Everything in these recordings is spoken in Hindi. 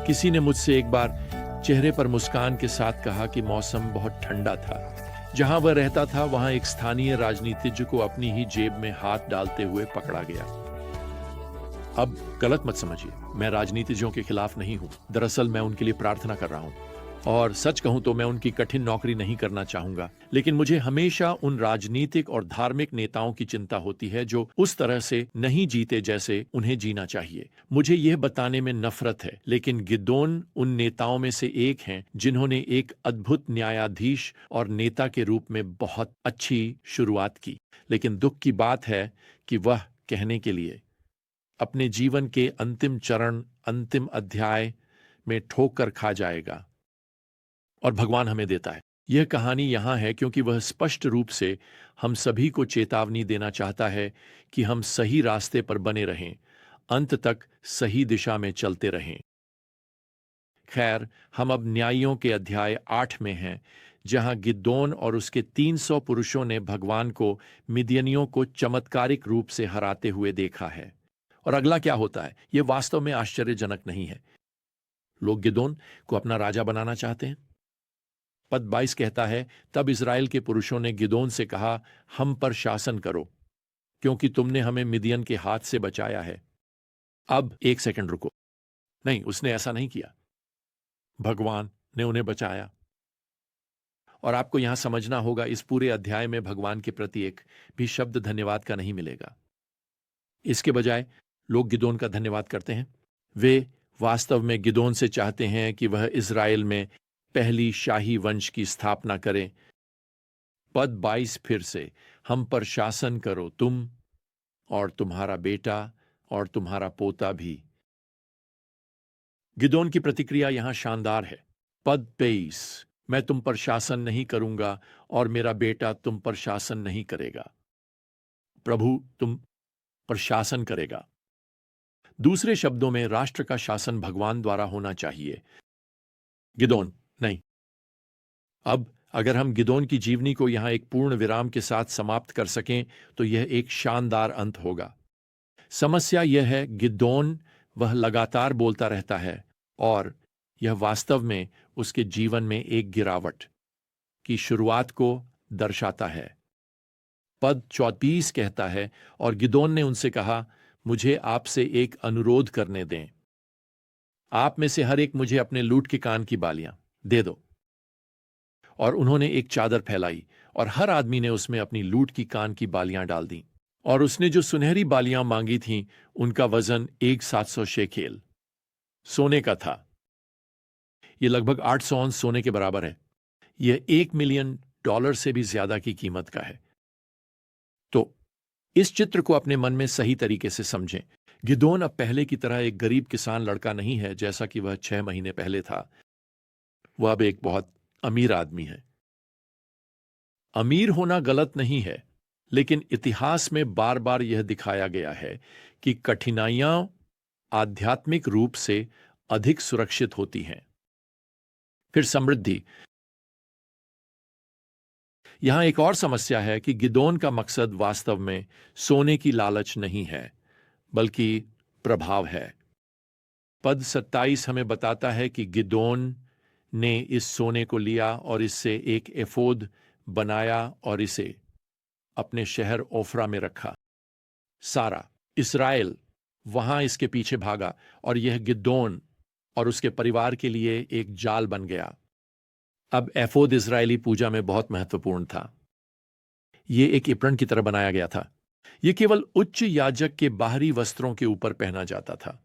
किसी ने मुझसे एक बार चेहरे पर मुस्कान के साथ कहा कि मौसम बहुत ठंडा था। जहां वह रहता था वहां एक स्थानीय राजनीतिज्ञ को अपनी ही जेब में हाथ डालते हुए पकड़ा गया। अब गलत मत समझिए, मैं राजनीतिज्ञों के खिलाफ नहीं हूं। दरअसल मैं उनके लिए प्रार्थना कर रहा हूं, और सच कहूं तो मैं उनकी कठिन नौकरी नहीं करना चाहूंगा। लेकिन मुझे हमेशा उन राजनीतिक और धार्मिक नेताओं की चिंता होती है जो उस तरह से नहीं जीते जैसे उन्हें जीना चाहिए। मुझे यह बताने में नफरत है, लेकिन गिदोन उन नेताओं में से एक हैं जिन्होंने एक अद्भुत न्यायाधीश और नेता के रूप में बहुत अच्छी शुरुआत की। लेकिन दुख की बात है कि वह कहने के लिए अपने जीवन के अंतिम चरण, अंतिम अध्याय में ठोकर खा जाएगा। और भगवान हमें देता है। यह कहानी यहां है क्योंकि वह स्पष्ट रूप से हम सभी को चेतावनी देना चाहता है कि हम सही रास्ते पर बने रहें, अंत तक सही दिशा में चलते रहें। खैर, हम अब न्यायियों के अध्याय 8 में हैं, जहां गिदोन और उसके 300 पुरुषों ने भगवान को मिदियनियों को चमत्कारिक रूप से हराते हुए देखा है। और अगला क्या होता है, यह वास्तव में आश्चर्यजनक नहीं है। लोग गिदोन को अपना राजा बनाना चाहते हैं। पद 22 कहता है, तब इज़राइल के पुरुषों ने गिदोन से कहा, हम पर शासन करो, क्योंकि तुमने हमें मिदियन के हाथ से बचाया है। अब एक सेकंड रुको। नहीं, उसने ऐसा नहीं किया। भगवान ने उन्हें बचाया। और आपको यहां समझना होगा, इस पूरे अध्याय में भगवान के प्रति एक भी शब्द धन्यवाद का नहीं मिलेगा। इसके बजाय लोग गिदोन का धन्यवाद करते हैं। वे वास्तव में गिदोन से चाहते हैं कि वह इज़राइल में पहली शाही वंश की स्थापना करें। पद 22 फिर से, हम पर शासन करो तुम और तुम्हारा बेटा और तुम्हारा पोता भी। गिदोन की प्रतिक्रिया यहां शानदार है। पद 23, मैं तुम पर शासन नहीं करूंगा और मेरा बेटा तुम पर शासन नहीं करेगा। प्रभु तुम पर शासन करेगा। दूसरे शब्दों में, राष्ट्र का शासन भगवान द्वारा होना चाहिए, गिदोन नहीं। अब अगर हम गिदोन की जीवनी को यहां एक पूर्ण विराम के साथ समाप्त कर सकें तो यह एक शानदार अंत होगा। समस्या यह है, गिदोन वह लगातार बोलता रहता है और यह वास्तव में उसके जीवन में एक गिरावट की शुरुआत को दर्शाता है। पद 34 कहता है, और गिदोन ने उनसे कहा, मुझे आपसे एक अनुरोध करने दें। आप में से हर एक मुझे अपने लूट के कान की बालियां दे दो। और उन्होंने एक चादर फैलाई और हर आदमी ने उसमें अपनी लूट की कान की बालियां डाल दी। और उसने जो सुनहरी बालियां मांगी थीं, उनका वजन 1,700 शेकेल सोने का था। यह लगभग 800 औंस सोने के बराबर है। यह $1 मिलियन से भी ज्यादा की कीमत का है। तो इस चित्र को अपने मन में सही तरीके से समझें। गिदोन अब पहले की तरह एक गरीब किसान लड़का नहीं है जैसा कि वह 6 महीने पहले था। वह अब एक बहुत अमीर आदमी है। अमीर होना गलत नहीं है, लेकिन इतिहास में बार बार यह दिखाया गया है कि कठिनाइयां आध्यात्मिक रूप से अधिक सुरक्षित होती हैं। फिर समृद्धि। यहां एक और समस्या है कि गिदोन का मकसद वास्तव में सोने की लालच नहीं है, बल्कि प्रभाव है। पद 27 हमें बताता है कि गिदोन ने इस सोने को लिया और इससे एक एफोद बनाया और इसे अपने शहर ओफ्रा में रखा। सारा इस्राएल वहां इसके पीछे भागा और यह गिदोन और उसके परिवार के लिए एक जाल बन गया। अब एफोद इजरायली पूजा में बहुत महत्वपूर्ण था। यह एक एप्रन की तरह बनाया गया था। यह केवल उच्च याजक के बाहरी वस्त्रों के ऊपर पहना जाता था।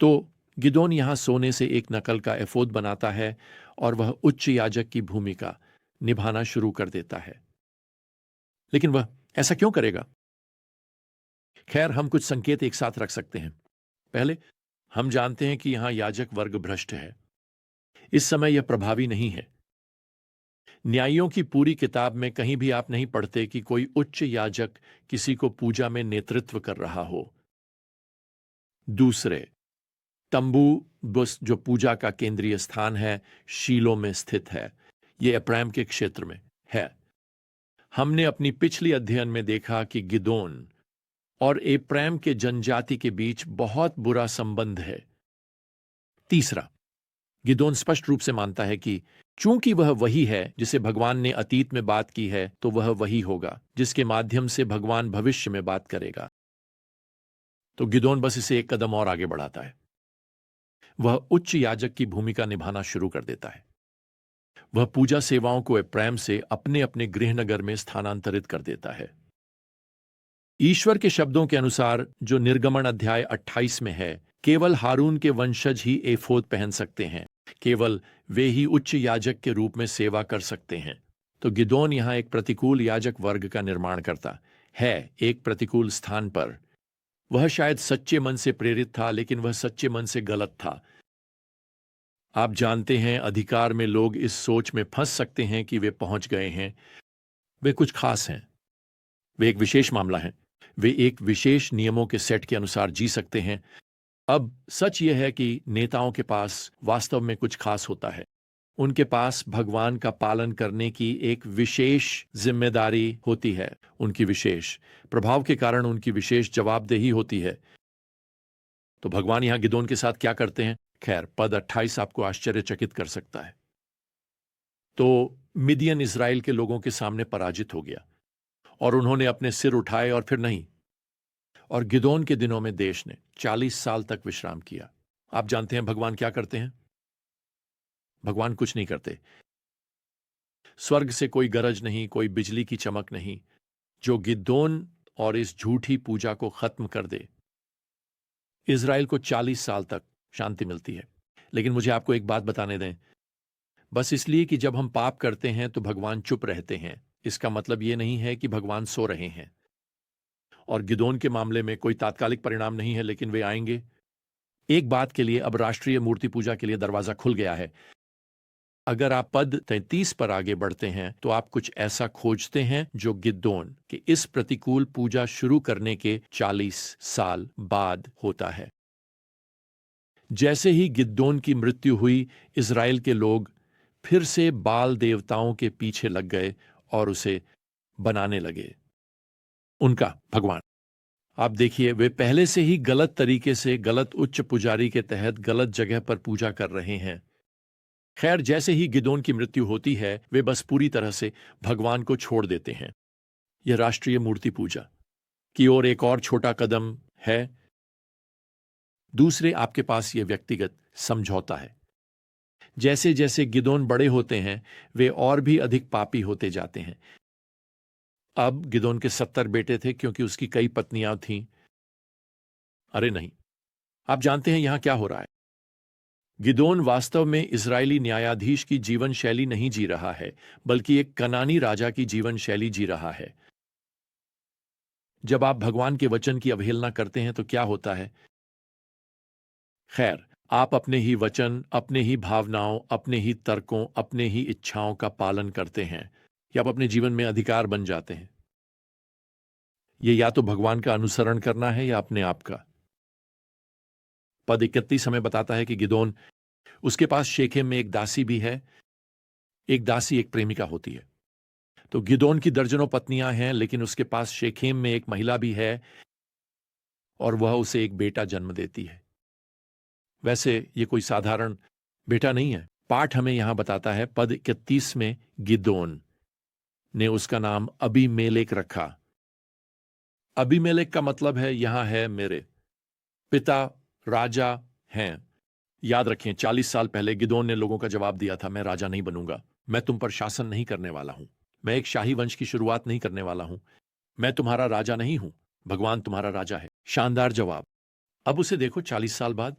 तो गिदोन यहां सोने से एक नकल का एफोद बनाता है और वह उच्च याजक की भूमिका निभाना शुरू कर देता है। लेकिन वह ऐसा क्यों करेगा? खैर, हम कुछ संकेत एक साथ रख सकते हैं। पहले, हम जानते हैं कि यहां याजक वर्ग भ्रष्ट है। इस समय यह प्रभावी नहीं है। न्यायियों की पूरी किताब में कहीं भी आप नहीं पढ़ते कि कोई उच्च याजक किसी को पूजा में नेतृत्व कर रहा हो। दूसरे, तंबू बुस जो पूजा का केंद्रीय स्थान है, शीलो में स्थित है। यह एप्रैम के क्षेत्र में है। हमने अपनी पिछली अध्ययन में देखा कि गिदोन और एप्रैम के जनजाति के बीच बहुत बुरा संबंध है। तीसरा, गिदोन स्पष्ट रूप से मानता है कि चूंकि वह वही है जिसे भगवान ने अतीत में बात की है, तो वह वही होगा जिसके माध्यम से भगवान भविष्य में बात करेगा। तो गिदोन बस इसे एक कदम और आगे बढ़ाता है। वह उच्च याजक की भूमिका निभाना शुरू कर देता है। वह पूजा सेवाओं को प्रेम से अपने अपने गृहनगर में स्थानांतरित कर देता है। ईश्वर के शब्दों के अनुसार, जो निर्गमन अध्याय 28 में है, केवल हारून के वंशज ही एफोद पहन सकते हैं। केवल वे ही उच्च याजक के रूप में सेवा कर सकते हैं। तो गिदोन यहां एक प्रतिकूल याजक वर्ग का निर्माण करता है, एक प्रतिकूल स्थान पर। वह शायद सच्चे मन से प्रेरित था, लेकिन वह सच्चे मन से गलत था। आप जानते हैं, अधिकार में लोग इस सोच में फंस सकते हैं कि वे पहुंच गए हैं, वे कुछ खास हैं, वे एक विशेष मामला है, वे एक विशेष नियमों के सेट के अनुसार जी सकते हैं। अब सच यह है कि नेताओं के पास वास्तव में कुछ खास होता है। उनके पास भगवान का पालन करने की एक विशेष जिम्मेदारी होती है। उनकी विशेष प्रभाव के कारण उनकी विशेष जवाबदेही होती है। तो भगवान यहां गिदोन के साथ क्या करते हैं? खैर, पद 28 आपको आश्चर्यचकित कर सकता है। तो मिदियन इज़राइल के लोगों के सामने पराजित हो गया और उन्होंने अपने सिर उठाए और फिर नहीं। और गिदोन के दिनों में देश ने 40 साल तक विश्राम किया। आप जानते हैं भगवान क्या करते हैं? भगवान कुछ नहीं करते। स्वर्ग से कोई गरज नहीं, कोई बिजली की चमक नहीं, जो गिदोन और इस झूठी पूजा को खत्म कर दे। इज़राइल को 40 साल तक शांति मिलती है। लेकिन मुझे आपको एक बात बताने दें, बस इसलिए कि जब हम पाप करते हैं तो भगवान चुप रहते हैं, इसका मतलब यह नहीं है कि भगवान सो रहे हैं। और गिदोन के मामले में कोई तात्कालिक परिणाम नहीं है, लेकिन वे आएंगे। एक बात के लिए अब राष्ट्रीय मूर्ति पूजा के लिए दरवाजा खुल गया है। अगर आप पद 33 पर आगे बढ़ते हैं तो आप कुछ ऐसा खोजते हैं जो गिदोन के इस प्रतिकूल पूजा शुरू करने के 40 साल बाद होता है। जैसे ही गिदोन की मृत्यु हुई, इज़राइल के लोग फिर से बाल देवताओं के पीछे लग गए और उसे बनाने लगे उनका भगवान। आप देखिए, वे पहले से ही गलत तरीके से, गलत उच्च पुजारी के तहत गलत जगह पर पूजा कर रहे हैं। खैर, जैसे ही गिदोन की मृत्यु होती है, वे बस पूरी तरह से भगवान को छोड़ देते हैं। यह राष्ट्रीय मूर्ति पूजा की ओर एक और छोटा कदम है। दूसरे, आपके पास यह व्यक्तिगत समझौता है। जैसे जैसे गिदोन बड़े होते हैं, वे और भी अधिक पापी होते जाते हैं। अब गिदोन के 70 बेटे थे क्योंकि उसकी कई पत्नियां थीं। अरे नहीं, आप जानते हैं यहां क्या हो रहा है? गिदोन वास्तव में इजरायली न्यायाधीश की जीवन शैली नहीं जी रहा है, बल्कि एक कनानी राजा की जीवन शैली जी रहा है। जब आप भगवान के वचन की अवहेलना करते हैं तो क्या होता है? खैर, आप अपने ही वचन, अपने ही भावनाओं, अपने ही तर्कों, अपने ही इच्छाओं का पालन करते हैं, या आप अपने जीवन में अधिकार बन जाते हैं। यह या तो भगवान का अनुसरण करना है या अपने आप का। पद 31 हमें बताता है कि गिदोन, उसके पास शेखेम में एक दासी भी है। एक दासी एक प्रेमिका होती है। तो गिदोन की दर्जनों पत्नियां हैं, लेकिन उसके पास शेखेम में एक महिला भी है और वह उसे एक बेटा जन्म देती है। वैसे ये कोई साधारण बेटा नहीं है। पाठ हमें यहां बताता है, पद 31 में, गिदोन ने उसका नाम अबीमेलेक रखा। अबीमेलेक का मतलब है, यहां है मेरे पिता राजा हैं। याद रखें, 40 साल पहले गिदोन ने लोगों का जवाब दिया था, मैं राजा नहीं बनूंगा, मैं तुम पर शासन नहीं करने वाला हूं, मैं एक शाही वंश की शुरुआत नहीं करने वाला हूं, मैं तुम्हारा राजा नहीं हूं, भगवान तुम्हारा राजा है। शानदार जवाब। अब उसे देखो 40 साल बाद।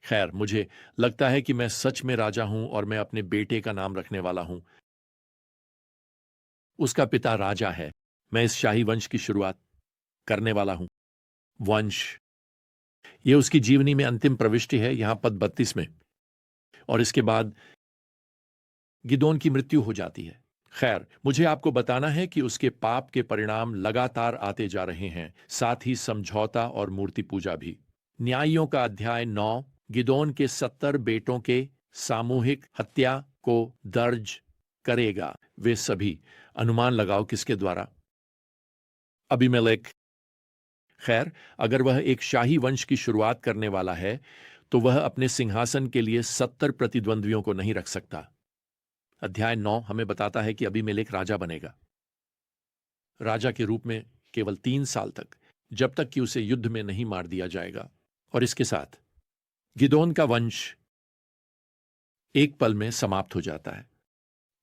खैर, मुझे लगता है कि मैं सच में राजा हूं और मैं अपने बेटे का नाम रखने वाला हूं। उसका पिता राजा है, मैं इस शाही वंश की शुरुआत करने वाला हूं। वंश, यह उसकी जीवनी में अंतिम प्रविष्टि है, यहां पद 32 में। और इसके बाद गिदोन की मृत्यु हो जाती है। खैर, मुझे आपको बताना है कि उसके पाप के परिणाम लगातार आते जा रहे हैं, साथ ही समझौता और मूर्ति पूजा भी। न्यायियों का अध्याय 9 गिदोन के 70 बेटों के सामूहिक हत्या को दर्ज करेगा। वे सभी, अनुमान लगाओ किसके द्वारा? अबीमेलेक। खैर, अगर वह एक शाही वंश की शुरुआत करने वाला है तो वह अपने सिंहासन के लिए 70 प्रतिद्वंद्वियों को नहीं रख सकता। अध्याय 9 हमें बताता है कि अबीमेलेक राजा बनेगा, राजा के रूप में केवल 3 साल तक, जब तक कि उसे युद्ध में नहीं मार दिया जाएगा। और इसके साथ गिदोन का वंश एक पल में समाप्त हो जाता है।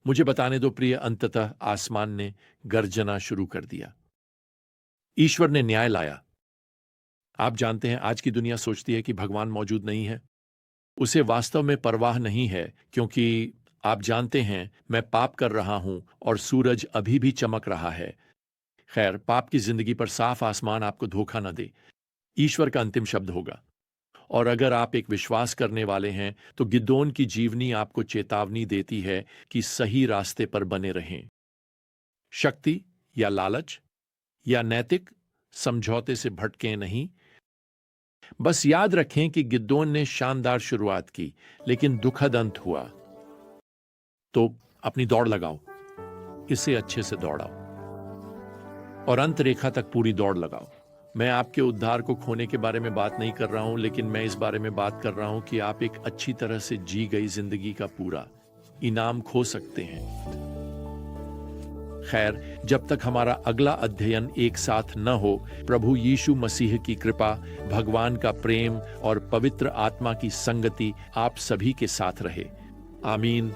मुझे बताने दो प्रिय, अंततः आसमान ने गर्जना शुरू कर दिया। ईश्वर ने न्याय लाया। आप जानते हैं, आज की दुनिया सोचती है कि भगवान मौजूद नहीं है। उसे वास्तव में परवाह नहीं है, क्योंकि आप जानते हैं मैं पाप कर रहा हूं और सूरज अभी भी चमक रहा है। खैर, पाप की जिंदगी पर साफ आसमान आपको धोखा न दे। ईश्वर का अंतिम शब्द होगा। और अगर आप एक विश्वास करने वाले हैं तो गिदोन की जीवनी आपको चेतावनी देती है कि सही रास्ते पर बने रहें। शक्ति या लालच या नैतिक समझौते से भटके नहीं। बस याद रखें कि गिदोन ने शानदार शुरुआत की, लेकिन दुखद अंत हुआ। तो अपनी दौड़ लगाओ, इसे अच्छे से दौड़ाओ और अंत रेखा तक पूरी दौड़ लगाओ। मैं आपके उद्धार को खोने के बारे में बात नहीं कर रहा हूं, लेकिन मैं इस बारे में बात कर रहा हूं कि आप एक अच्छी तरह से जी गई जिंदगी का पूरा इनाम खो सकते हैं। खैर, जब तक हमारा अगला अध्ययन एक साथ न हो, प्रभु यीशु मसीह की कृपा, भगवान का प्रेम और पवित्र आत्मा की संगति आप सभी के साथ रहे। आमीन।